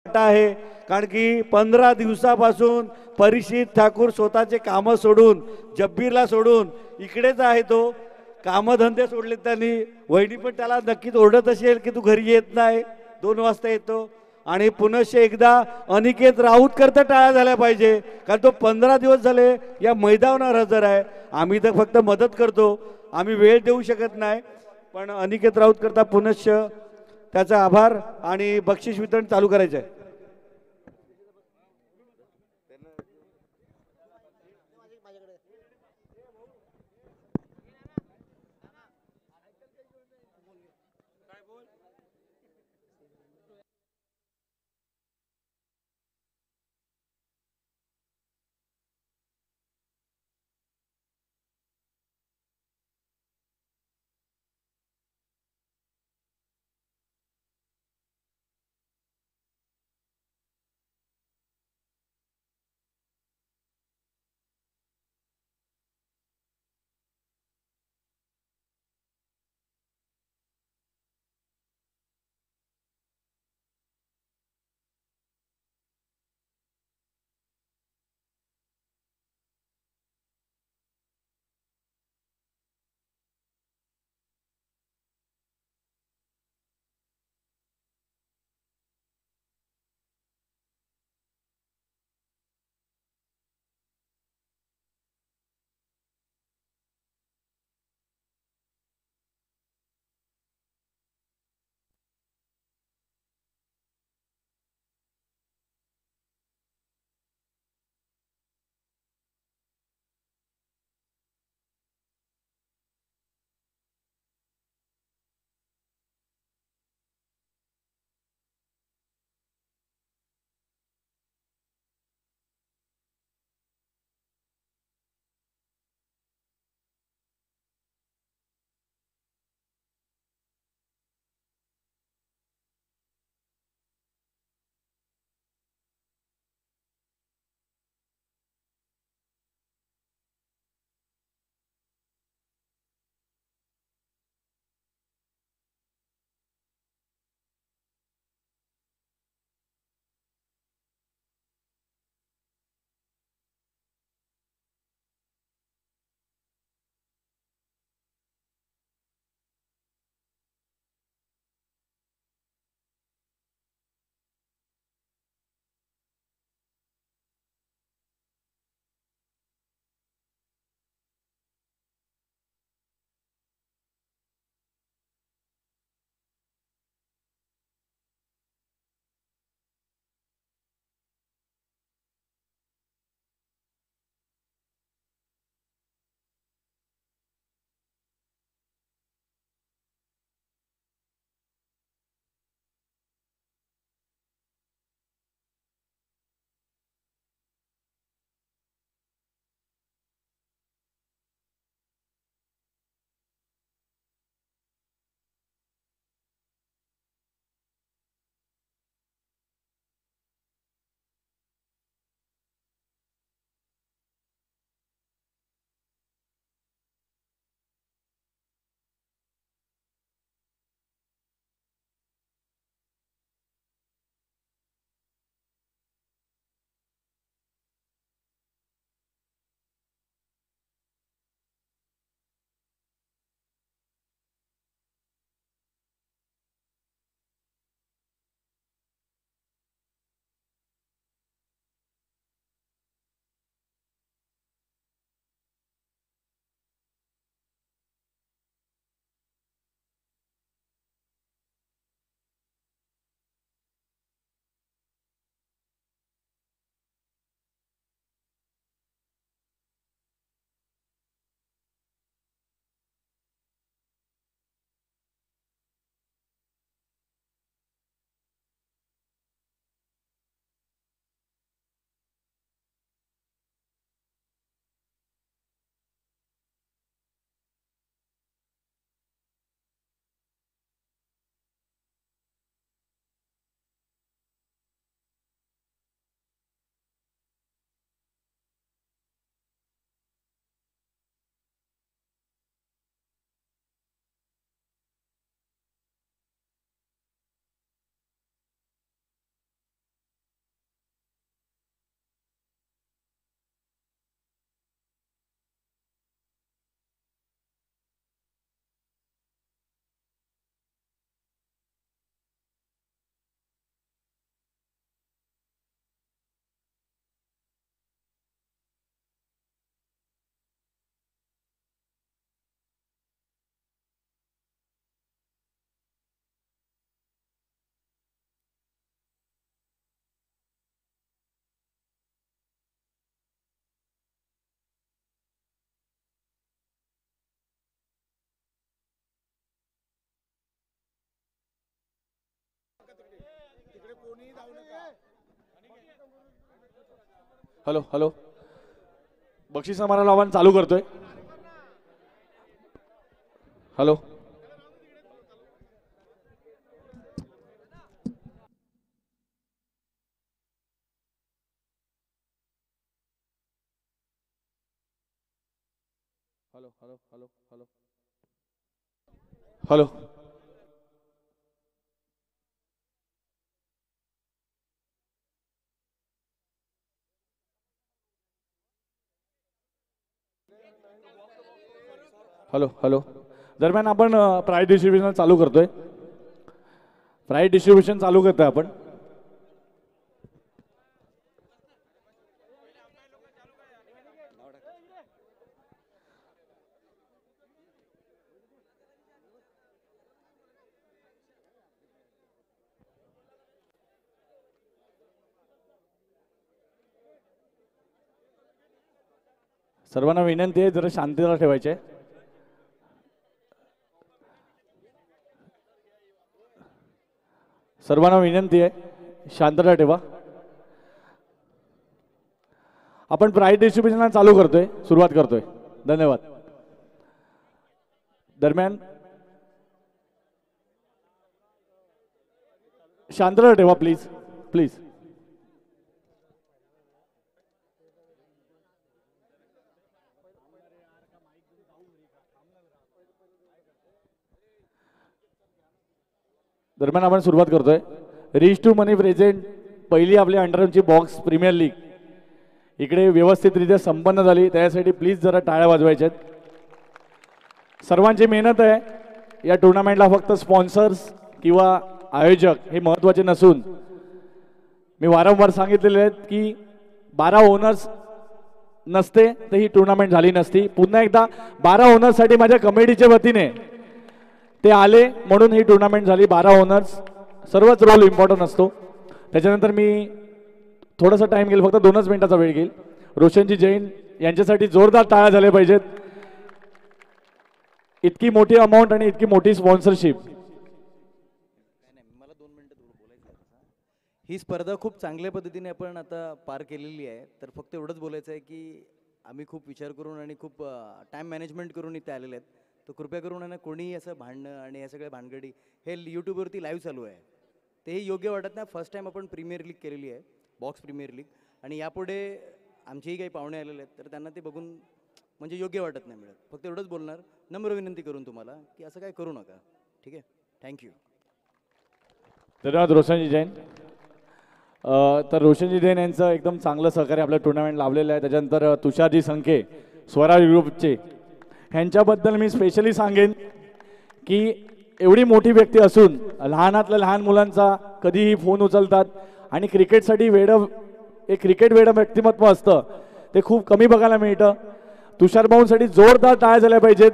वाटा आहे, कारण की 15 दिवसापासून परीक्षित ठाकूर स्वतःचे कामं सोडून, जब्बीरला सोडून इकडेच आहे. तो कामधंदे सोडले त्यांनी. वहिनी पण त्याला नक्कीच ओरडत असेल की तू घरी येत नाही, 2 वाजता येतो. आणि पुनश्च एकदा अनिकेत राऊतकर तर टाळ्या झाल्या पाहिजे, कारण तो 15 दिवस झाले या मैदानावर हजर आहे. आम्ही तर फक्त मदत करतो, आम्ही वेळ देऊ शकत नाही. पण अनिकेत राऊतकरता पुनश्च त्याचा आभार आणि बक्षीस वितरण चालू करायचं आहे. हॅलो हॅलो, बक्षीस समारोह आव्हान चालू करतोय. Hello hello hello hello hello hello. Hello hello. दरम्यान आपण प्राइज डिस्ट्रीब्युशन चालू करतोय. प्राइज डिस्ट्रीब्युशन चालू करतोय आपण. सर्वांना विनंती आहे जरा शांतता ठेवायची आहे. सर्वांना विनंती आहे शांतता ठेवा. आपण प्राइज डिस्ट्रीब्युशन चालू करतोय, सुरुवात करतोय. धन्यवाद. दरम्यान शांतता ठेवा प्लीज प्लीज. दरम्यान आपण सुरुवात करतोय. रीच टू मनी प्रेझेंट पहिली आपली अंडरची बॉक्स प्रीमियर लीग इकडे व्यवस्थितरित्या संपन्न झाली. त्यासाठी प्लीज जरा टाळ्या वाजवायच्यात. सर्वांची मेहनत आहे. या टुर्नामेंटला फक्त स्पॉन्सर्स किंवा आयोजक हे महत्त्वाचे नसून मी वारंवार सांगितलेले आहेत की 12 ओनर्स नसते तर ही टुर्नामेंट झाली नसती. पुन्हा एकदा 12 ओनर्ससाठी माझ्या कमिटीच्या वतीने ते आले म्हणून ही टुर्नामेंट झाली. 12 ओनर्स, सर्वच रोल इम्पॉर्टंट असतो. त्याच्यानंतर मी थोडासा टाइम घेईल, फक्त 2च मिनिटाचा वेळ घेईल. रोशनजी जैन यांच्यासाठी जोरदार टाळ्या झाल्या पाहिजेत. इतकी मोठी अमाऊंट आणि इतकी मोठी स्पॉन्सरशिप. मला 2 मिनिटं बोलायचं आहे. ही स्पर्धा खूप चांगल्या पद्धतीने आपण आता पार केलेली आहे. तर फक्त एवढंच बोलायचं आहे की आम्ही खूप विचार करून आणि खूप टाइम मॅनेजमेंट करून इथे आलेले आहेत. तर कृपया करून आहे ना कोणी असं भांडणं आणि या सगळ्या भानगडी हे यूट्यूबवरती लाईव्ह चालू आहे तेही योग्य वाटत नाही. फर्स्ट टाइम आपण प्रीमियर लीग केलेली आहे, बॉक्स प्रीमियर लीग, आणि यापुढे आमचेही काही पाहुणे आलेले आहेत तर त्यांना ते बघून म्हणजे योग्य वाटत नाही मिळत. फक्त एवढंच बोलणार, नम्र विनंती करून तुम्हाला की असं काय करू नका. ठीक आहे, थँक्यू. धन्यवाद रोशनजी जैन. तर रोशनजी जैन यांचं एकदम चांगलं सहकार्य आपल्या टुर्नामेंट लाभलेलं आहे. त्याच्यानंतर तुषारजी संखे स्वराज ग्रुपचे, ह्यांच्याबद्दल मी स्पेशली सांगेन की एवढी मोठी व्यक्ती असून लहानातल्या लहान मुलांचा कधीही फोन उचलतात आणि क्रिकेटसाठी एक क्रिकेट वेडं व्यक्तिमत्व असतं ते खूप कमी बघायला मिळतं. तुषार भाऊंसाठी जोरदार टाळ्या झाल्या पाहिजेत.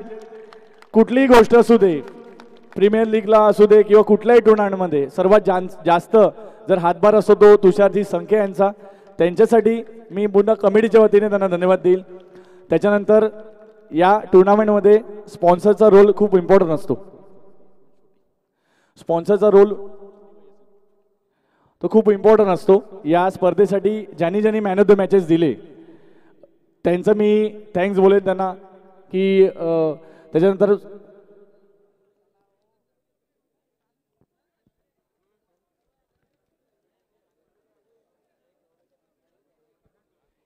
कुठलीही गोष्ट असू दे, प्रीमियर लीगला असू दे किंवा कुठल्याही टुर्नामेंटमध्ये सर्वात जास्त जर हातभार असतो तो तुषारजी संखे यांचा. त्यांच्यासाठी मी पुन्हा कमिटीच्या वतीने त्यांना धन्यवाद देईल. त्याच्यानंतर या टुर्नामेंटमध्ये स्पॉन्सरचा रोल खूप इम्पॉर्टंट असतो. स्पॉन्सरचा रोल तो खूप इम्पॉर्टंट असतो. या स्पर्धेसाठी ज्यांनी ज्यांनी मॅन ऑफ द मॅचेस दिले त्यांचं मी थँक्स बोलेन त्यांना की त्याच्यानंतर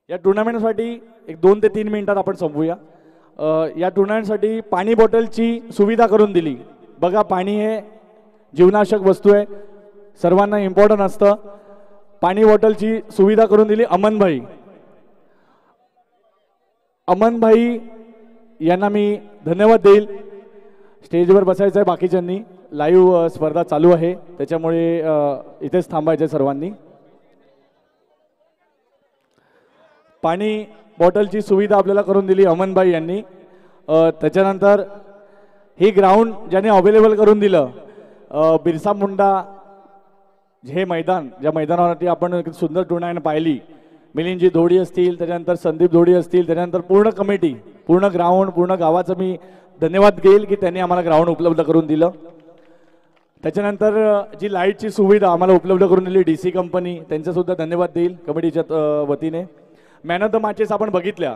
या टुर्नामेंटसाठी एक 2 ते 3 मिनिटात आपण संपवूया. या टुर्नामेंटसाठी पाणी बॉटलची सुविधा करून दिली. बघा, पाणी हे जीवनावश्यक वस्तू आहे, सर्वांना इम्पॉर्टंट असतं. पाणी बॉटलची सुविधा करून दिली अमनभाई. अमनभाई यांना मी धन्यवाद देईल. स्टेजवर बसायचं आहे बाकीच्यांनी, लाईव्ह स्पर्धा चालू आहे त्याच्यामुळे इथेच थांबायचं सर्वांनी. पाणी बॉटलची सुविधा आपल्याला करून दिली अमनभाई यांनी. त्याच्यानंतर ही ग्राउंड ज्याने अवेलेबल करून दिलं बिरसा मुंडा हे मैदान, ज्या मैदानावरती आपण सुंदर टुर्नामेंट पाहिली. मिलिंदजी धोडी असतील, त्याच्यानंतर संदीप धोडी असतील, त्याच्यानंतर पूर्ण कमिटी, पूर्ण ग्राउंड, पूर्ण गावाचं मी धन्यवाद घेईल की त्यांनी आम्हाला ग्राउंड उपलब्ध करून दिलं. त्याच्यानंतर जी लाईटची सुविधा आम्हाला उपलब्ध करून दिली DC कंपनी, त्यांचासुद्धा धन्यवाद देईल कमिटीच्या वतीने. मॅन ऑफ द मॅचेस आपण बघितल्या,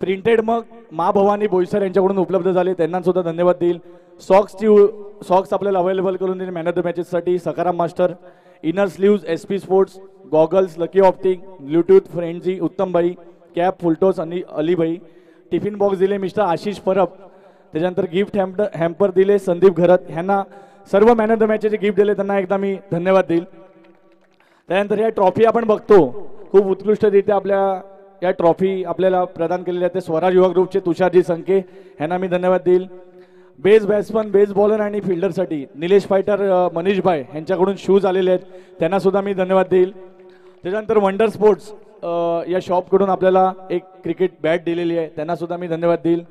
प्रिंटेड मग मा भवानी बोईसर यांच्याकडून उपलब्ध झाले, त्यांना सुद्धा धन्यवाद देईल. सॉक्स आपल्याला अवेलेबल करून दिले मॅन ऑफ द मॅचेससाठी Sakaram master. Inner sleeves SP sports, goggles lucky optic, Bluetooth फ्रेंडजी Uttambai, cap full toss Alibai. Tiffin box दिले मिस्टर आशिष परब. त्याच्यानंतर गिफ्ट हॅम्पर दिले संदीप घरत. ह्यांना सर्व मॅन ऑफ द मॅचचे गिफ्ट दिले, त्यांना एकदा मी धन्यवाद देईल. त्यानंतर या ट्रॉफी आपण बघतो, खूप उत्कृष्टरित्या आपल्या या ट्रॉफी आपल्याला प्रदान केलेल्या आहेत. स्वराज युवा ग्रुपचे तुषारजी संके, ह्यांना मी धन्यवाद देईल. बेस बॅट्समन, बेस बॉलर आणि फिल्डरसाठी निलेश फायटर मनीष भाई यांच्याकडून शूज आलेले आहेत, त्यांना सुद्धा मी धन्यवाद देईल. त्याच्यानंतर वंडर स्पोर्ट्स या शॉपकडून आपल्याला एक क्रिकेट बॅट दिलेली आहे, त्यांना सुद्धा मी धन्यवाद देईल.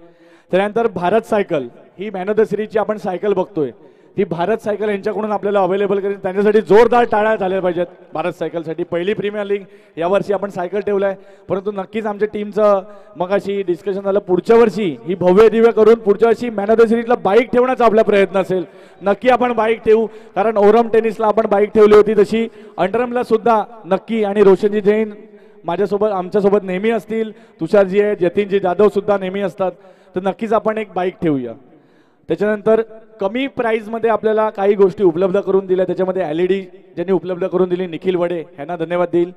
त्यानंतर भारत सायकल, ही मॅन ऑफ द सिरीजची आपण सायकल बघतोय, ती भारत सायकल यांच्याकडून आपल्याला अवेलेबल करेल, त्यांच्यासाठी जोरदार टाळ्या झाल्या पाहिजेत. भारत सायकलसाठी पहिली प्रीमियर लीग यावर्षी आपण सायकल ठेवलं आहे, परंतु नक्कीच आमच्या टीमचं मगाशी डिस्कशन झालं, पुढच्या वर्षी ही भव्य दिव्य करून पुढच्या वर्षी मॅन ऑफ द सिरीजला बाईक ठेवण्याचा आपला प्रयत्न असेल. नक्की आपण बाईक ठेवू, कारण ओरम टेनिसला आपण बाईक ठेवली होती, तशी अंडरमला सुद्धा नक्की. आणि रोशनजी जैन माझ्यासोबत आमच्यासोबत नेहमी असतील, तुषारजी आहेत, यतीनजी जाधव सुद्धा नेहमी असतात, तर नक्कीच आपण एक बाईक ठेवूया. त्याच्यानंतर कमी प्राईजमध्ये आपल्याला काही गोष्टी उपलब्ध करून दिल्या, त्याच्यामध्ये LED ज्यांनी उपलब्ध करून दिली निखिल वडे, यांना धन्यवाद देईल.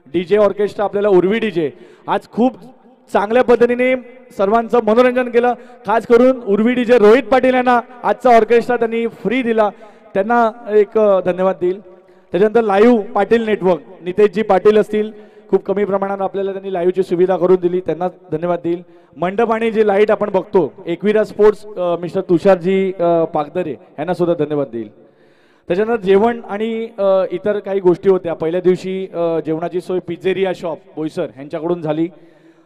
DJ ऑर्केस्ट्रा आपल्याला उर्वी DJ आज खूप चांगल्या पद्धतीने सर्वांचं मनोरंजन केलं, खास करून उर्वी DJ रोहित पाटील यांना आजचा ऑर्केस्ट्रा त्यांनी फ्री दिला, त्यांना एक धन्यवाद देईल. त्याच्यानंतर लाईव्ह पाटील नेटवर्क, नितेशजी पाटील असतील, खूप कमी प्रमाणात आपल्याला त्यांनी लाईव्हची सुविधा करून दिली, त्यांना धन्यवाद देईल. मंडप आणि जी लाईट आपण बघतो, एकविरा स्पोर्ट्स मिस्टर तुषारजी पागदरे, यांना सुद्धा धन्यवाद देईल. त्याच्यानंतर जेवण आणि इतर काही गोष्टी होत्या. पहिल्या दिवशी जेवणाची सोय पिझ्झेरिया शॉप बोईसर यांच्याकडून झाली.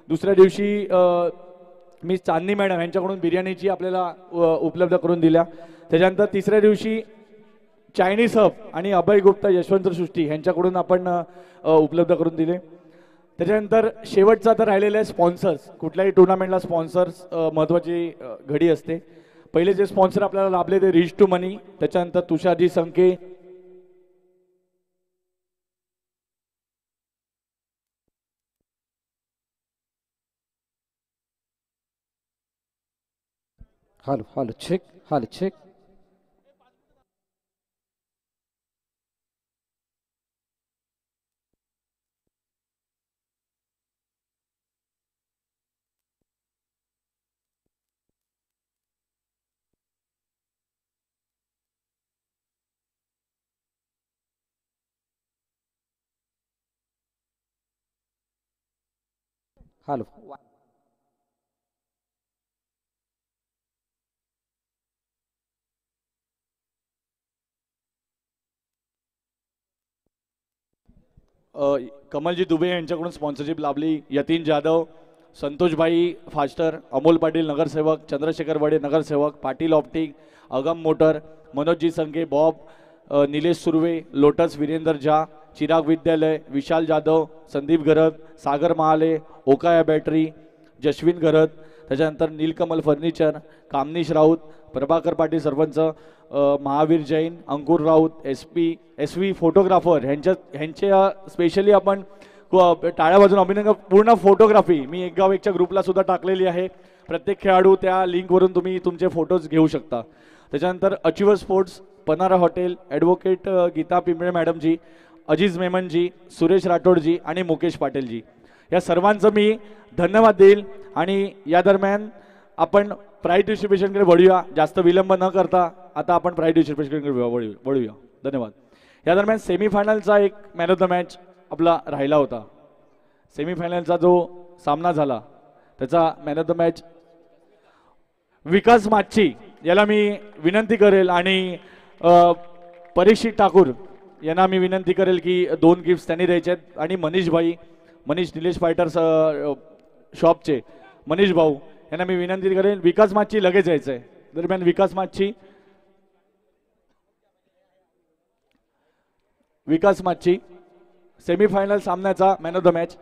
दुसऱ्या दिवशी मी चांदणी मॅडम यांच्याकडून बिर्याणीची आपल्याला उपलब्ध करून दिल्या. त्याच्यानंतर तिसऱ्या दिवशी चायनीज हब आणि अभय गुप्ता यशवंत सृष्टी यांच्याकडून आपण उपलब्ध करून दिले. त्याच्यानंतर शेवटचा तर राहिलेला आहे स्पॉन्सर्स. कुठल्याही टुर्नामेंटला स्पॉन्सर्स महत्त्वाची घडी असते. पहिले जे स्पॉन्सर आपल्याला लाभले ते रिच टू मनी, त्याच्यानंतर Tusharji Sanke, hello check. Hello Kamalji Dubey यांच्याकडून स्पॉन्सरशिप लाभली. यतीन जाधव, संतोषभाई फास्टर, अमोल पाटील नगरसेवक, चंद्रशेखर वडे नगरसेवक, Patil optic, Agam motor, Manojji Sanke, Bob, Nilesh Surve, lotus Virendra Jha, Chirag Vidyalaya, Vishal Jadhav, Sandeep Gharat, Sagar Mahale, Okaya battery, Jashwin Gharat, त्याच्यानंतर Neelkamal furniture, Kamnish Raut, Prabhakar Patil sarpanch, Mahavir Jain, Ankur Raut, SV photographer ह्यांच्या स्पेशली आपण टाळ्या वाजून अभिनंदन. पूर्ण फोटोग्राफी मी एक गाव एकच्या ग्रुपला सुद्धा टाकलेली आहे. प्रत्येक खेळाडू त्या लिंकवरून तुम्ही तुमचे फोटोज घेऊ शकता. त्याच्यानंतर achiever sports, Panara hotel, advocate Geeta Pimple मॅडमजी, अजीज मेमनजी, सुरेश राठोडजी आणि मुकेश पाटीलजी, या सर्वांचं मी धन्यवाद देईल. आणि या दरम्यान आपण प्राईज डिस्ट्रीब्युशनकडे वळूया. जास्त विलंब न करता आता आपण प्राईज डिस्ट्रीब्युशनकडे वळूया. धन्यवाद. या दरम्यान सेमीफायनलचा एक मॅन ऑफ द मॅच आपला राहिला होता. सेमीफायनलचा जो सामना झाला त्याचा मॅन ऑफ द मॅच विकास माच्छी याला मी विनंती करेल आणि परीक्षित ठाकूर यांना मी विनंती करेल की 2 गिफ्ट्स त्यांनी द्यायचे आहेत. आणि मनीष निलेश फायटर्स शॉपचे मनीष भाऊ यांना मी विनंती करेल. विकास माच्छी लगेच यायचं आहे. दरम्यान विकास माच्छी सेमीफायनल सामन्याचा मॅन ऑफ द मॅच.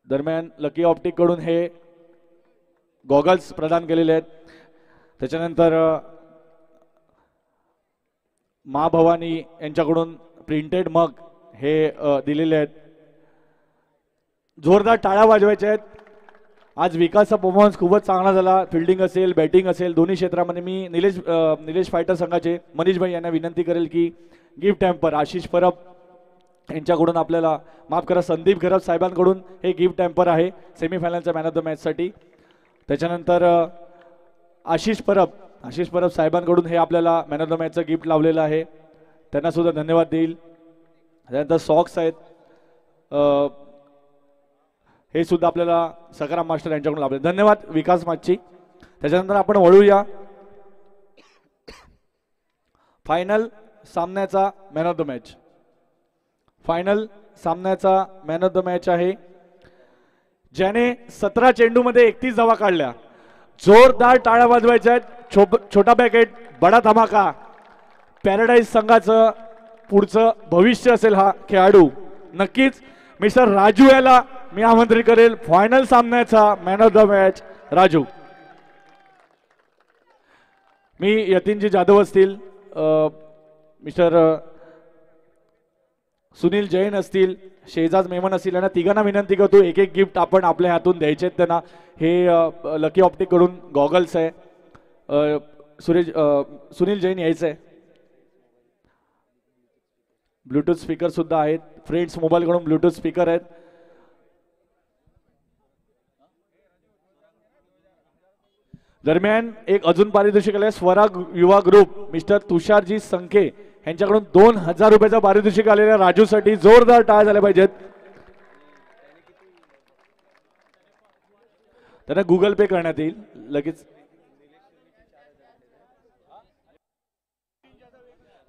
दरम्यान लकी ऑप्टिक कडून हे गॉगल्स प्रदान केलेले आहेत. त्याच्यानंतर मा भवानी यांच्याकडून प्रिंटेड मग हे दिलेले आहेत. जोरदार टाळ्या वाजवायच्या आहेत. आज विकासचा परफॉर्मन्स खूपच चांगला झाला. फिल्डिंग असेल, बॅटिंग असेल, दोन्ही क्षेत्रामध्ये. मी निलेश फायटर संघाचे मनीष भाई यांना विनंती करेल की गिफ्ट हॅम्पर आशिष परब यांच्याकडून आपल्याला, माफ करा, संदीप घरब साहेबांकडून हे गिफ्ट हॅम्पर आहे सेमीफायनलच्या मॅन ऑफ द मॅचसाठी. त्याच्यानंतर आशिष परब साहेबांकडून हे आपल्याला मॅन ऑफ द मॅचचं गिफ्ट लावलेलं आहे. त्यांना सुद्धा धन्यवाद देईल. त्यानंतर सॉक्स आहेत, हे सुद्धा आपल्याला सकाराम मास्टर यांच्याकडून लाभले. धन्यवाद विकास माची. त्याच्यानंतर आपण वळूया फायनल सामन्याचा man of the match. Final सामन्याचा मॅन ऑफ द मॅच आहे ज्याने 17 चेंडूमध्ये 31 धावा काढल्या. जोरदार टाळ्या वाजवायच्या आहेत. छोटा पॅकेट बडा धमाका. पॅराडाईज संघाचं पुढचं भविष्य असेल हा खेळाडू. नक्कीच मिस्टर राजू याला मी आमंत्रित करेल फायनल सामन्याचा man of the match. Raju. मी यतीनजी जाधव असतील, मिस्टर सुनील जैन असतील, शेजाज मेमन असतील, यांना तिघांना विनंती करतो एक एक गिफ्ट आपण आपल्या हातून द्यायचे आहेत त्यांना. हे लकी ऑप्टिक कडून गॉगल्स आहे. सुनील जैन यायचं आहे. ब्लूटूथ स्पीकर सुद्धा आहेत. फ्रेंड्स मोबाईल कडून ब्लूटूथ स्पीकर आहेत. दरम्यान एक अजून पारितोषिक आले स्वराग युवा ग्रुप मिस्टर तुषारजी संखे यांच्याकडून 2000 रुपयाचं पारितोषिक आलेल्या राजूसाठी जोरदार टाळ्या झाल्या पाहिजेत. त्यांना गुगल पे करण्यात येईल लगेच.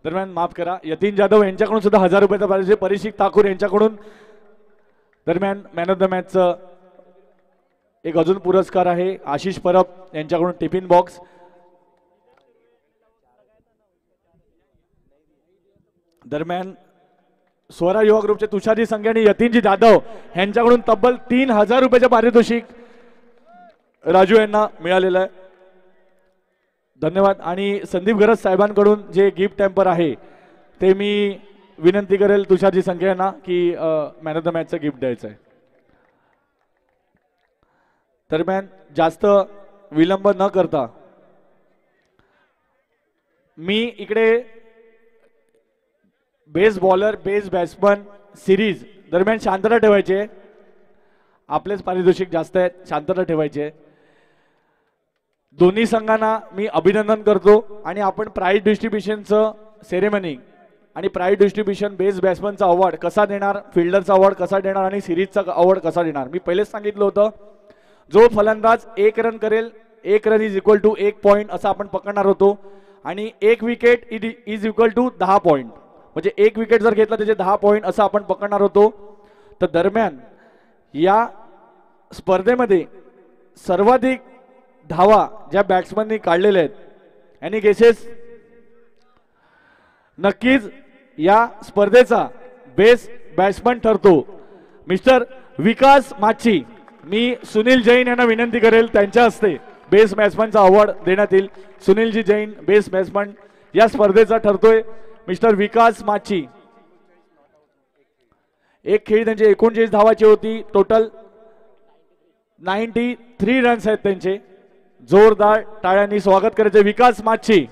दरम्यान माफ करा, यतीन जाधव यांच्याकडून सुद्धा 1000 रुपयाचा पारितोषिक. परीक्षित ठाकूर यांच्याकडून. दरम्यान मॅन ऑफ द मॅचचं एक अजून पुरस्कार आहे आशिष परब यांच्याकडून टिफिन बॉक्स. दरम्यान स्वरा युवा ग्रुपचे तुषारजी संघे आणि यतीनजी जाधव यांच्याकडून तब्बल 3000 रुपयाचे पारितोषिक राजू यांना मिळालेलं आहे. धन्यवाद. आणि संदीप घरत साहेबांकडून जे गिफ्ट टॅम्पर आहे ते मी विनंती करेल तुषारजी संघे यांना की मॅन ऑफ द मॅचचं गिफ्ट द्यायचं आहे. दरम्यान जास्त विलंब न करता मी इकडे base bowler base batsman series दरम्यान शांतता ठेवायची. आपलेच पारितोषिक जास्त आहेत, शांतता ठेवायची. दोन्ही संघांना मी अभिनंदन करतो. आणि आपण प्राइज डिस्ट्रीब्युशनचं सेरेमनी आणि प्राइज डिस्ट्रीब्युशन बेस बॅट्समनचा अवॉर्ड कसा देणार, फिल्डरचा अवॉर्ड कसा देणार आणि सिरीजचा अवॉर्ड कसा देणार मी पहिलेच सांगितलं होतं. जो फलंदाज 1 रन करेल 1 run is equal to 1 point असं आपण पकडणार होतो. आणि 1 wicket is equal to 10 point. म्हणजे 1 विकेट जर घेतला त्याचे 10 पॉइंट असं आपण पकडणार होतो. तर दरम्यान या स्पर्धेमध्ये सर्वाधिक धावा ज्या बॅट्समननी काढलेल्या आहेत एनी गेसेस. नक्कीच या स्पर्धेचा बेस्ट बॅट्समन ठरतो मिस्टर विकास माची. मी सुनील जैन यांना विनंती करेल त्यांच्या हस्ते बेस्ट बॅट्समनचा अवॉर्ड देण्यात येईल. सुनीलजी जैन बेस्ट बॅट्समन या स्पर्धेचा ठरतोय मिस्टर विकास माची. एक खेळी त्यांची 39 धावाची होती. टोटल 93 रन्स आहेत त्यांचे. जोरदार टाळ्यांनी स्वागत करायचे विकास माची.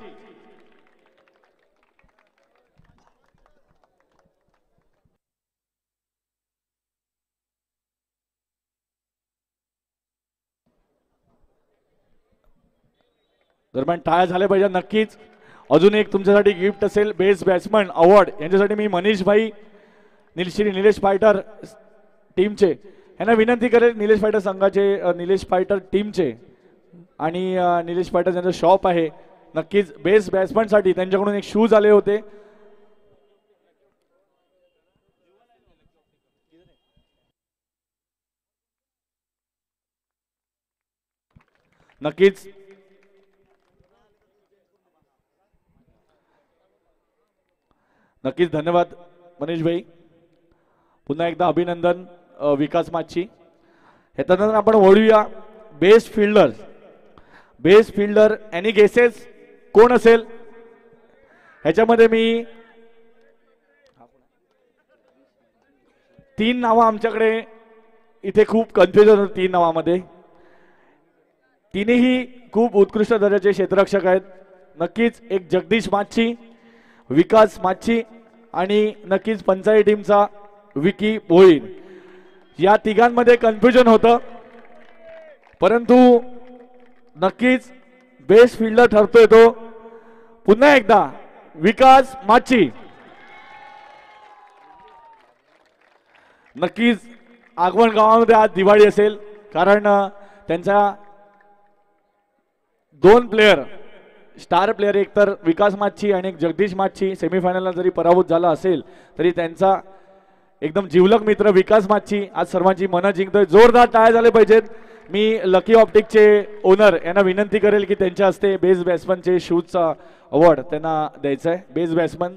दरम्यान टाळ्या झाल्या पाहिजे नक्कीच. अजून एक तुमच्यासाठी गिफ्ट असेल बेस्ट बॅट्समन अवॉर्ड. यांच्यासाठी मी मनीष भाई निलेश फायटर टीमचे यांना विनंती करेल. निलेश फायटर संघाचे निलेश फायटर टीमचे आणि निलेश फायटर ज्यांचं शॉप आहे नक्कीच बेस्ट बॅट्समनसाठी त्यांच्याकडून एक शूज आले होते. नक्कीच नक्कीच धन्यवाद मनीष भाई. पुन्हा एकदा अभिनंदन विकास माची. त्यानंतर आपण वळूया best fielder best fielder any guesses कोण असेल? ह्याच्यामध्ये मी 3 नावं आमच्याकडे इथे खूप कन्फ्युजन होतं 3 नावामध्ये. तिन्ही खूप उत्कृष्ट दर्जाचे क्षेत्ररक्षक आहेत. नक्कीच एक जगदीश माच्छी, विकास माच्छी आणि नक्कीच पंचायत टीमचा विकी भोईर. या तिघांमध्ये कन्फ्युजन होतं, परंतु नक्कीच बेस्ट फिल्डर ठरतोय तो पुन्हा एकदा विकास माच्छी. नक्कीच आगवण गावामध्ये आज दिवाळी असेल, कारण त्यांच्या 2 प्लेयर स्टार प्लेयर, एक तर विकास माच्छी आणि एक जगदीश माच्छी सेमीफायनलला जरी पराभूत झाला असेल तरी त्यांचा एकदम जिवलग मित्र विकास माच्छी आज सर्वांची मनं जिंकतोय. जोरदार टाळ्या झाले पाहिजेत. मी लकी ऑप्टिकचे ओनर यांना विनंती करेल की त्यांच्या हस्ते बेस्ट बॅट्समनचे शूजचा अवॉर्ड त्यांना द्यायचा आहे. बेस्ट बॅट्समन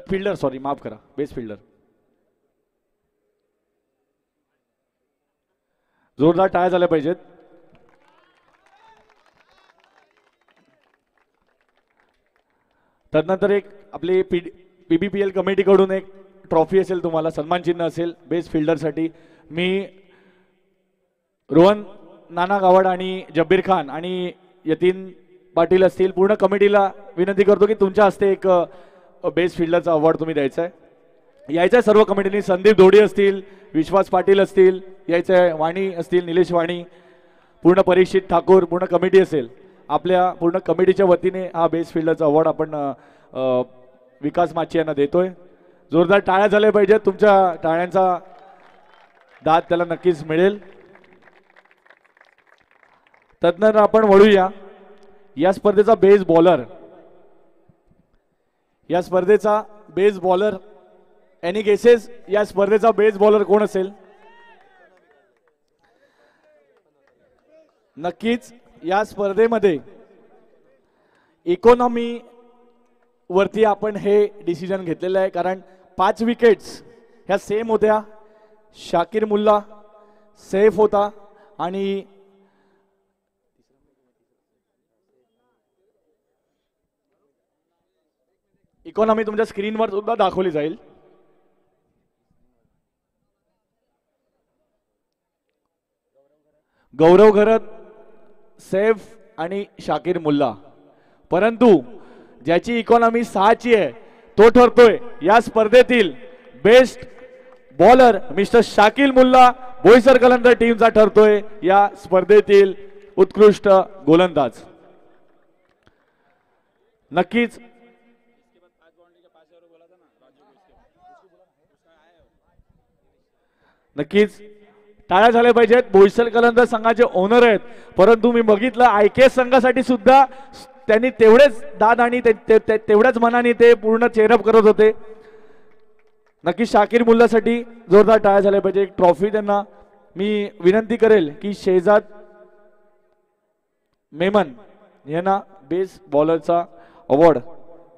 फिल्डर, सॉरी माफ करा, बेस्ट फिल्डर. जोरदार टाळ्या झाल्या पाहिजेत. त्यानंतर एक आपली PBPL कमिटीकडून एक ट्रॉफी असेल, तुम्हाला सन्मान चिन्ह असेल बेस्ट फिल्डरसाठी. मी रोहन नाना गावड आणि जब्बीर खान आणि यतीन पाटील असतील, पूर्ण कमिटीला विनंती करतो की तुमच्या हस्ते एक बेस्ट फिल्डरचा अवॉर्ड तुम्ही द्यायचा आहे. यायचं आहे सर्व कमिटीनी. संदीप धोडी असतील, विश्वास पाटील असतील, यायचं आहे वाणी असतील, निलेश वाणी, पूर्ण परीक्षित ठाकूर, पूर्ण कमिटी असेल. आपल्या पूर्ण कमिटीच्या वतीने हा बेस्ट फिल्डरचा अवॉर्ड आपण विकास माच्छी यांना देतोय. जोरदार टाळ्या झाल्या पाहिजेत. तुमच्या टाळ्यांचा दाद त्याला नक्कीच मिळेल. तदनंतर आपण वळूया या स्पर्धेचा बेस्ट बॉलर. या स्पर्धेचा बेस्ट बॉलर एनी गेसेस? या स्पर्धेचा बेस्ट बॉलर कोण असेल? नक्कीच या स्पर्धेमध्ये इकॉनॉमी वरती आपण हे डिसिजन घेतलेलं आहे, कारण 5 विकेट्स ह्या सेम होत्या. शाकिर मुल्ला सेफ होता आणि इकॉनॉमी तुमच्या स्क्रीनवर सुद्धा दाखवली जाईल. गौरव घरत सेफ आणि शाकिर मुल्ला, परंतु ज्याची इकॉनॉमी 6ची आहे तो ठरतोय या स्पर्धेतील best bowler. Mister Shakir Mulla Boisar Kalandar टीमचा ठरतोय या स्पर्धेतील उत्कृष्ट गोलंदाज. नक्कीच नक्कीच टाळ्या झाल्या पाहिजेत. बोईसर कलंदर संघाचे ओनर आहेत, परंतु मी बघितलं IKS संघासाठी सुद्धा त्यांनी तेवढेच दाद आणि तेवढ्याच मनाने ते पूर्ण चेअरअप करत होते. नक्कीच शाकिर मुल्लासाठी जोरदार टाळ्या झाल्या पाहिजे. एक ट्रॉफी त्यांना मी विनंती करेल की शेजाद मेमन यांना बेस्ट बॉलरचा अवॉर्ड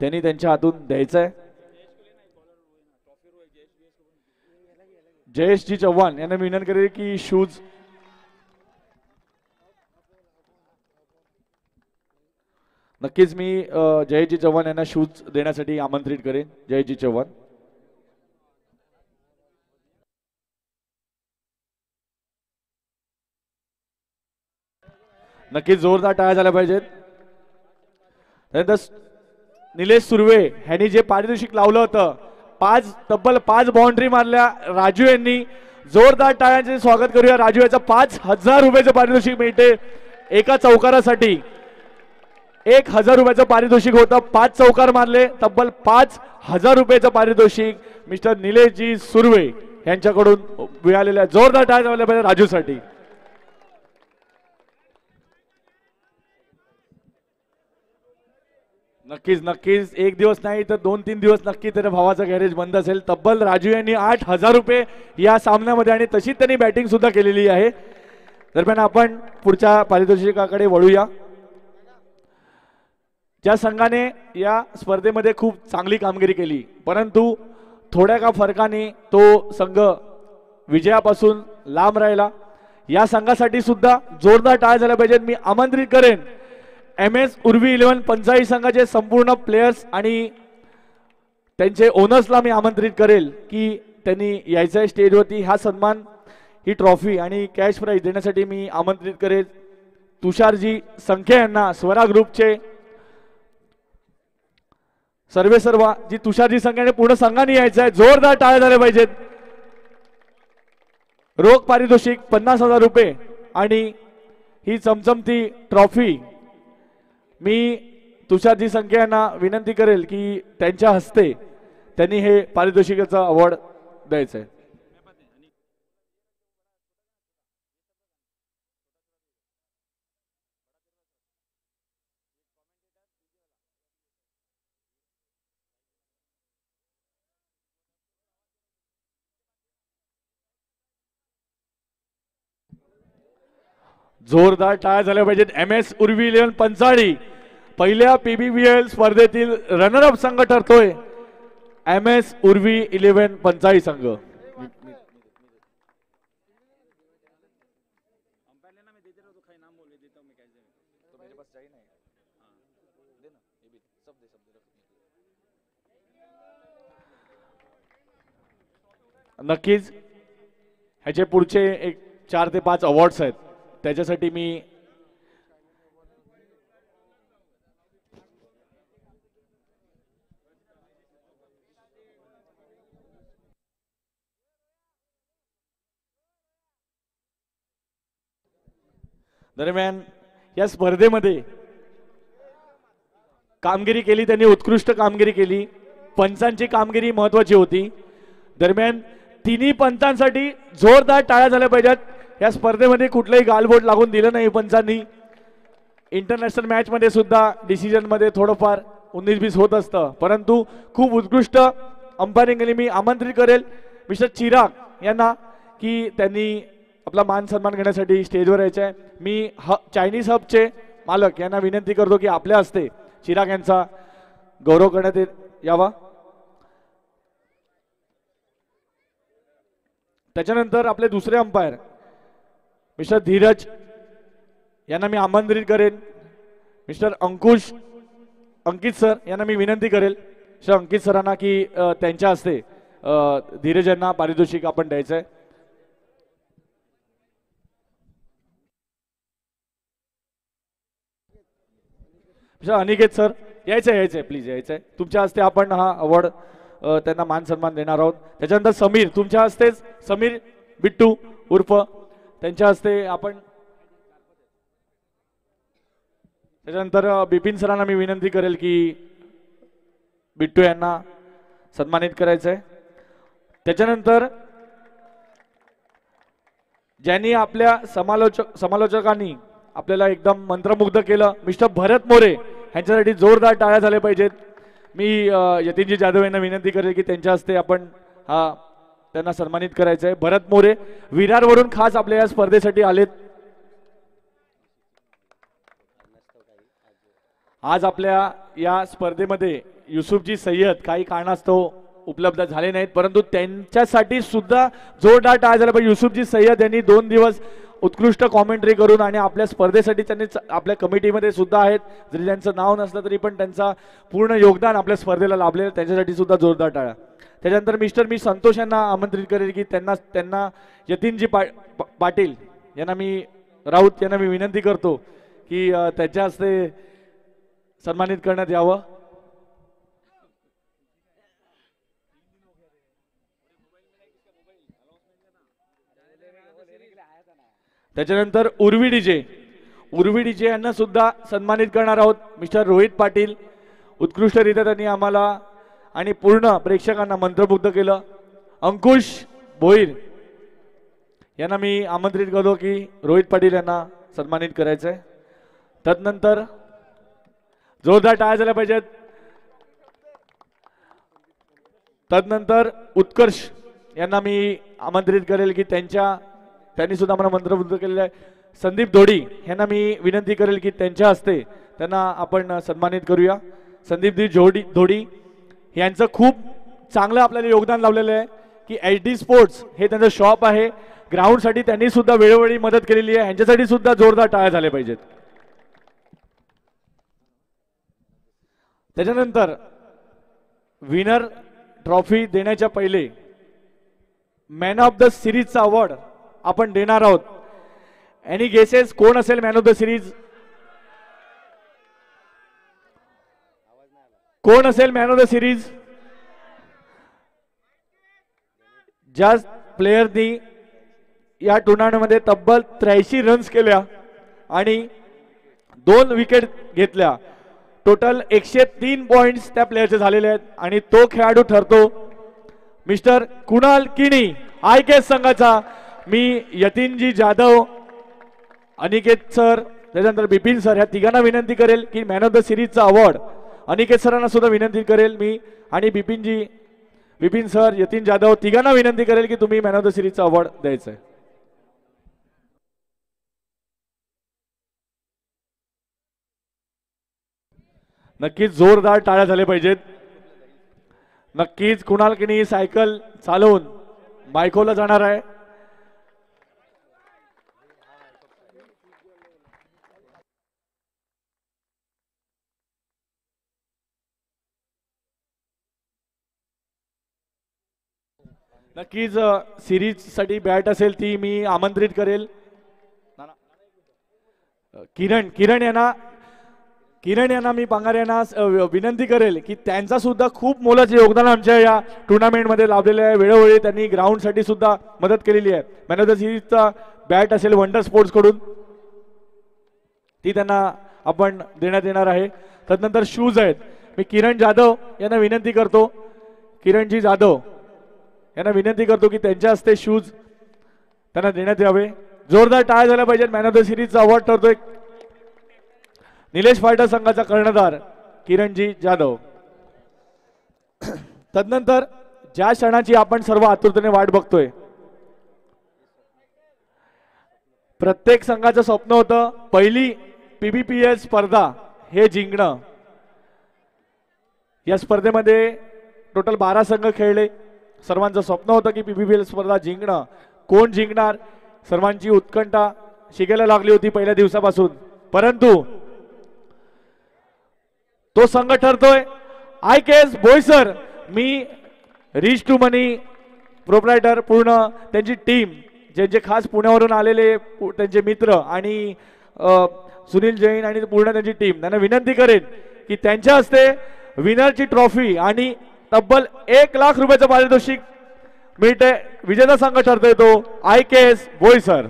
त्यांनी त्यांच्या हातून द्यायचा आहे. जयेशजी चव्हाण यांना मी विनंती करेल की शूज नक्कीच मी जयेशजी चव्हाण यांना शूज देण्यासाठी आमंत्रित करेन. जयेशजी चव्हाण. नक्कीच जोरदार टाळ्या झाल्या पाहिजेत. त्यानंतर निलेश सुर्वे यांनी जे पारितोषिक लावलं होतं, तब्बल 5 बाउंड्री मारल्या राजू यांनी. जोरदार टाळ्यांचे स्वागत करूया. राजू याचा 5,000 रुपयाचं पारितोषिक मिळते एका चौकारासाठी. 1,000 रुपयाचं पारितोषिक होतं, 5 चौकार मारले, तब्बल 5,000 रुपयाचं पारितोषिक मिस्टर निलेशजी सुर्वे यांच्याकडून मिळालेल्या. जोरदार टाळ्या झाल्या पाहिजे राजूसाठी. नक्कीच नक्कीच एक दिवस नाही तर 2-3 दिवस नक्की त्याच्या भावाचा गॅरेज बंद असेल. तब्बल राजू यांनी 8,000 रुपये या सामन्यामध्ये आणि तशीच त्यांनी बॅटिंग सुद्धा केलेली आहे. दरम्यान आपण पुढच्या पारितोषिकाकडे वळूया. ज्या संघाने या स्पर्धेमध्ये खूप चांगली कामगिरी केली, परंतु थोड्या का फरकाने तो संघ विजयापासून लांब राहिला, या संघासाठी सुद्धा जोरदार टाळ्या झाल्या पाहिजेत. मी आमंत्रित करेन MS उर्वी 11 पंचाळी संघाचे संपूर्ण प्लेयर्स आणि त्यांचे ओनर्सला मी आमंत्रित करेल की त्यांनी यायचं आहे स्टेजवरती. हा सन्मान, ही ट्रॉफी आणि कॅश प्राईज देण्यासाठी मी आमंत्रित करेल तुषारजी संखे यांना, स्वरा ग्रुपचे सर्वेसर्वा जी तुषारजी संघाने पूर्ण संघाने यायचं आहे. जोरदार टाळ्या झाल्या पाहिजेत. रोख पारितोषिक 50,000 रुपये आणि ही चमचमती ट्रॉफी मी तुषारजी संखे यांना विनंती करेल की त्यांच्या हस्ते त्यांनी हे पारितोषिकाचा अवॉर्ड द्यायचं आहे. जोरदार टाळ्या झाल्या पाहिजेत. MS उर्वी 11 पंचाळी पहिल्या PBBL स्पर्धेतील रनरअप संघ ठरतोय MS उर्वी 11 पंचाळी संघ. नक्कीच ह्याचे पुढचे एक 4 ते 5 अवॉर्ड्स आहेत. त्याच्यासाठी मी दरम्यान या स्पर्धेमध्ये कामगिरी केली, त्यांनी उत्कृष्ट कामगिरी केली. पंचांची कामगिरी महत्वाची होती. दरम्यान तिन्ही पंचांसाठी जोरदार टाळ्या झाल्या पाहिजेत. या स्पर्धेमध्ये कुठलंही गालबोट लागून दिलं नाही पंचांनी. इंटरनॅशनल मॅच मध्ये सुद्धा डिसिजन मध्ये थोडंफार 19-20 होत असतं, परंतु खूप उत्कृष्ट अंपायरिंग केली. मी आमंत्रित करेल मिस्टर चिराग यांना की त्यांनी आपला मान सन्मान करण्यासाठी स्टेजवर यायचं आहे. मी चायनीज हबचे मालक यांना विनंती करतो की आपल्या हस्ते चिराग यांचा गौरव करण्यात यावा. त्याच्यानंतर आपले दुसरे अंपायर मिस्टर धीरज यांना मी आमंत्रित करेन. मिस्टर अंकित सर यांना मी विनंती करेल मिस्टर अंकित सरांना की त्यांच्या हस्ते धीरज यांना पारितोषिक आपण द्यायचं आहे. मिस्टर अनिकेत सर यायचंय प्लीज यायचंय. तुमच्या हस्ते आपण हा अवॉर्ड त्यांना मान सन्मान देणार आहोत. त्याच्यानंतर समीर, तुमच्या हस्तेच समीर बिट्टू उर्फ त्यांच्या हस्ते आपण. त्याच्यानंतर बिपिन सरांना मी विनंती करेल की बिट्टू यांना सन्मानित करायचंय. त्याच्यानंतर ज्यांनी आपल्या समालोचकांनी आपल्याला एकदम मंत्रमुग्ध केलं मिस्टर भरत मोरे यांच्यासाठी जोरदार टाळ्या झाल्या पाहिजेत. मी यतीनजी जाधव यांना विनंती करेल की त्यांच्या हस्ते आपण हा त्यांना सन्मानित करायचं आहे. भरत मोरे विरारवरून खास आपल्या या स्पर्धेसाठी आलेत. आज आपल्या या स्पर्धेमध्ये युसुफजी सय्यद काही कारणास्तव उपलब्ध झाले नाहीत, परंतु त्यांच्यासाठी सुद्धा जोरदार टाळ्या झाल्या पाहिजे. युसुफजी सय्यद यांनी 2 दिवस उत्कृष्ट कॉमेंट्री करून आणि आपल्या स्पर्धेसाठी त्यांनी आपल्या कमिटीमध्ये सुद्धा आहेत. जरी त्यांचं नाव नसलं तरी पण त्यांचा पूर्ण योगदान आपल्या स्पर्धेला लाभलेलं, त्यांच्यासाठी सुद्धा जोरदार टाळ्या. त्याच्यानंतर मी संतोष यांना आमंत्रित करेल की त्यांना यतीनजी पाटील यांना राऊत यांना मी विनंती करतो की त्यांच्या हस्ते सन्मानित करण्यात यावं. त्याच्यानंतर उर्वी डीजे यांना सुद्धा सन्मानित करणार आहोत. मिस्टर रोहित पाटील उत्कृष्टरित्या त्यांनी आम्हाला आणि पूर्ण प्रेक्षकांना मंत्रमुग्ध केलं. अंकुश भोईर यांना मी आमंत्रित करतो की रोहित पाटील यांना सन्मानित करायचंय. तदनंतर जोरदार टाळ्या झाल्या पाहिजेत. तदनंतर उत्कर्ष यांना मी आमंत्रित करेल की त्यांनी सुद्धा मला मंत्रमुग्ध केलेलं आहे. संदीप धोडी यांना मी विनंती करेल की त्यांच्या हस्ते त्यांना आपण सन्मानित करूया. संदीपजी धोडी यांचं खूप चांगलं आपल्याला योगदान लावलेलं आहे की HD स्पोर्ट्स हे त्यांचं शॉप आहे. ग्राउंडसाठी त्यांनी सुद्धा वेळोवेळी मदत केलेली आहे, ह्यांच्यासाठी सुद्धा जोरदार टाळ्या झाल्या पाहिजेत. त्याच्यानंतर विनर ट्रॉफी देण्याच्या पहिले मॅन ऑफ द सिरीजचा अवॉर्ड आपण देणार आहोत. एनी गेसेस कोण असेल मॅन ऑफ द सिरीज? कोण असेल मॅन ऑफ द सिरीज? ज्या प्लेयरनी या टुर्नामेंटमध्ये तब्बल 83 रन्स केल्या आणि 2 विकेट घेतल्या, टोटल 103 पॉइंट्स त्या प्लेयरचे झालेले आहेत आणि तो खेळाडू ठरतो मिस्टर कुणाल किणी IKS संघाचा. मी यतीनजी जाधव, अनिकेत सर, त्याच्यानंतर बिपिन सर ह्या तिघांना विनंती करेल की मॅन ऑफ द सिरीजचा अवॉर्ड अनिकेत सरांना सुद्धा विनंती करेल मी, आणि बिपिन सर, यतीन जाधव तिघांना विनंती करेल की तुम्ही मॅन ऑफ द सिरीजचा अवॉर्ड द्यायचा आहे. नक्कीच जोरदार टाळ्या झाल्या पाहिजेत. नक्कीच कुणाल किणी सायकल चालवून बायकोला जाणार आहे. नक्कीच सिरीज साठी बॅट असेल ती मी आमंत्रित करेल. किरण यांना मी पांगार यांना विनंती करेल की त्यांचा सुद्धा खूप मोलाचे योगदान आमच्या या टुर्नामेंटमध्ये लाभलेले आहे. वेळोवेळी त्यांनी ग्राउंडसाठी सुद्धा मदत केलेली आहे. मॅन ऑफ द सिरीजचा बॅट असेल वंडर स्पोर्ट्स कडून, ती त्यांना आपण देण्यात येणार आहे. त्यानंतर शूज आहेत. मी किरण जाधव यांना विनंती करतो, किरणजी जाधव यांना विनंती करतो की त्यांच्या हस्ते शूज त्यांना देण्यात यावे. जोरदार टाळ्या झाल्या पाहिजेत. मॅन ऑफ द सिरीजचा अवॉर्ड ठरतोय निलेश फायटर संघाचा कर्णधार किरणजी जाधव. तदनंतर ज्या क्षणाची आपण सर्व आतुरतेने वाट बघतोय, प्रत्येक संघाचं स्वप्न होतं पहिली PBPL स्पर्धा हे जिंकणं. या स्पर्धेमध्ये टोटल 12 संघ खेळले. सर्वांचं स्वप्न होतं की PBPL स्पर्धा जिंकणं. कोण जिंकणार सर्वांची उत्कंठा शिकायला लागली होती पहिल्या दिवसापासून, परंतु तो संघ ठरतोय IKS बोईसर. मी रिच टू मनी प्रोप्रायटर, पूर्ण त्यांची टीम, ज्यांचे खास पुण्यावरून आलेले त्यांचे मित्र आणि सुनील जैन आणि पूर्ण त्यांची टीम, त्यांना विनंती करेन की त्यांच्या हस्ते विनरची ट्रॉफी आणि तब्बल 1 लाख रुपयाचं पारितोषिक मिळते. विजेता संघ ठरतोय तो IKS बोईसर.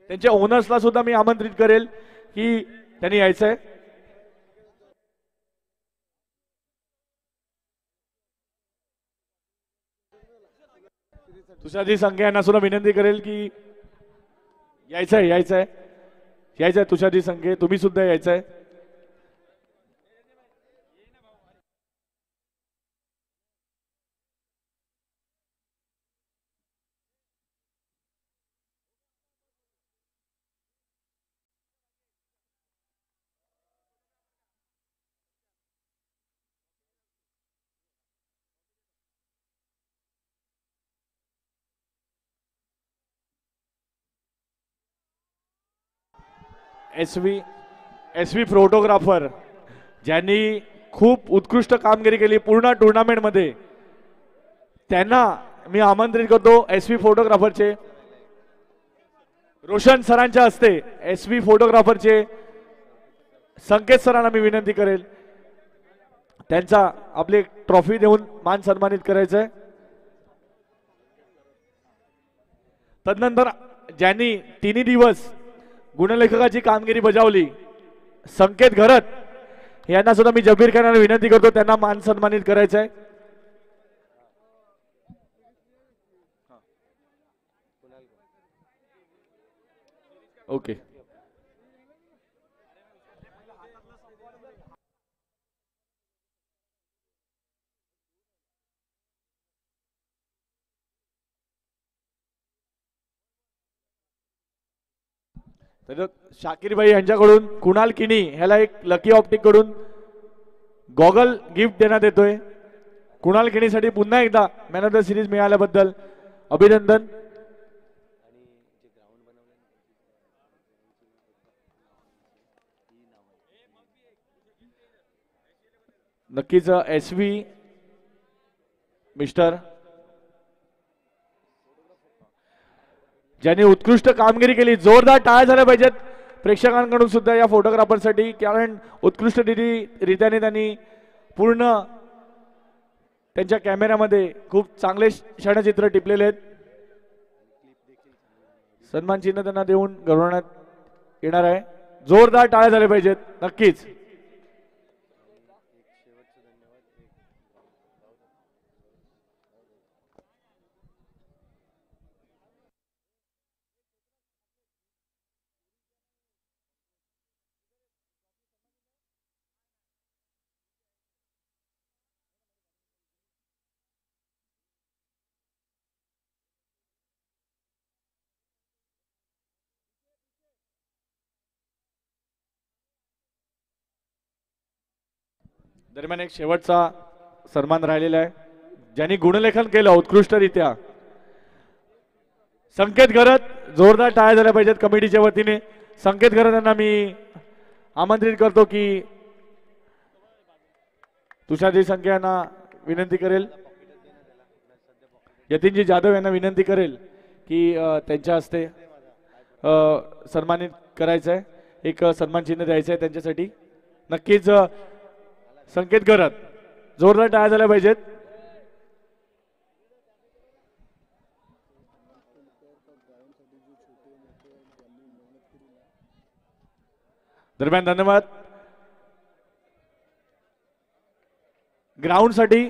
त्यांच्या ओनर्सला सुद्धा मी आमंत्रित करेल की त्यांनी यायचंय. तुषारजी संघे यांना सुद्धा विनंती करेल की यायचंय. तुषारजी संघे तुम्ही सुद्धा यायचंय. SV फोटोग्राफर ज्यांनी खूप उत्कृष्ट कामगिरी केली पूर्ण टुर्नामेंटमध्ये, त्यांना मी आमंत्रित करतो. SV फोटोग्राफरचे रोशन सरांच्या हस्ते SV फोटोग्राफरचे संकेत सरांना मी विनंती करेल त्यांचा आपली ट्रॉफी देऊन मान सन्मानित करायचंय. तदनंतर ज्यांनी 3 दिवस गुणलेखकाची कामगिरी बजावली, संकेत घरत यांना सुद्धा मी जबीर खान यांना विनंती करतो त्यांना मान सन्मानित करायचंय. ओके. तर शाकीरभाई यांच्याकडून कुणाल किणी ह्याला एक लकी ऑप्टिक कडून गॉगल गिफ्ट देण्यात येतोय. कुणाल खेळीसाठी पुन्हा एकदा मॅन ऑफ द सिरीज मिळाल्याबद्दल अभिनंदन. नक्कीच SV मिस्टर ज्यांनी उत्कृष्ट कामगिरी केली, जोरदार टाळ्या झाल्या पाहिजेत प्रेक्षकांकडून सुद्धा या फोटोग्राफरसाठी, कारण उत्कृष्ट रीतीने त्यांनी पूर्ण त्यांच्या कॅमेऱ्यामध्ये खूप चांगले क्षणचित्र टिपलेले आहेत. सन्मान चिन्ह त्यांना देऊन गौरवण्यात येणार आहे. जोरदार टाळ्या झाल्या पाहिजेत नक्कीच. दरम्यान एक शेवटचा सन्मान राहिलेला आहे, ज्यांनी गुणलेखन केलं उत्कृष्टरित्या. संकेत घरत, जोरदार टाळ्या झाल्या पाहिजेत कमिटीच्या वतीने. संकेत घरत यांना मी आमंत्रित करतो की तुषारजी संख्या यांना विनंती करेल, यतीनजी जाधव यांना विनंती करेल की त्यांच्या हस्ते सन्मानित करायचं आहे, एक सन्मान चिन्ह द्यायचं आहे त्यांच्यासाठी. नक्कीच संकेत करत, जोरदार टाळ्या झाल्या पाहिजेत. दरम्यान धन्यवाद. ग्राउंडसाठी,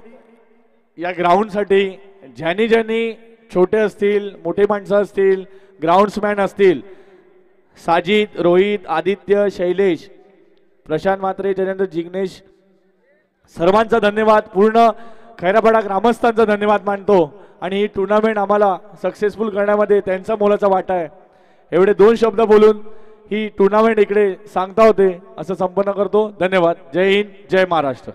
या ग्राउंडसाठी ज्यांनी छोटे असतील, मोठे माणसं असतील, ग्राउंड्समॅन असतील, साजिद, रोहित, आदित्य, शैलेश, प्रशांत म्हात्रे, जयेंद्र, जिग्नेश, सर्वांचा धन्यवाद. पूर्ण खैरापाडा ग्रामस्थांचा धन्यवाद मानतो आणि ही टुर्नामेंट आम्हाला सक्सेसफुल करण्यामध्ये त्यांचा मोलाचा वाटा आहे. एवढे 2 शब्द बोलून ही टुर्नामेंट इकडे सांगता होते असं संपन्न करतो. धन्यवाद. जय हिंद, जय महाराष्ट्र.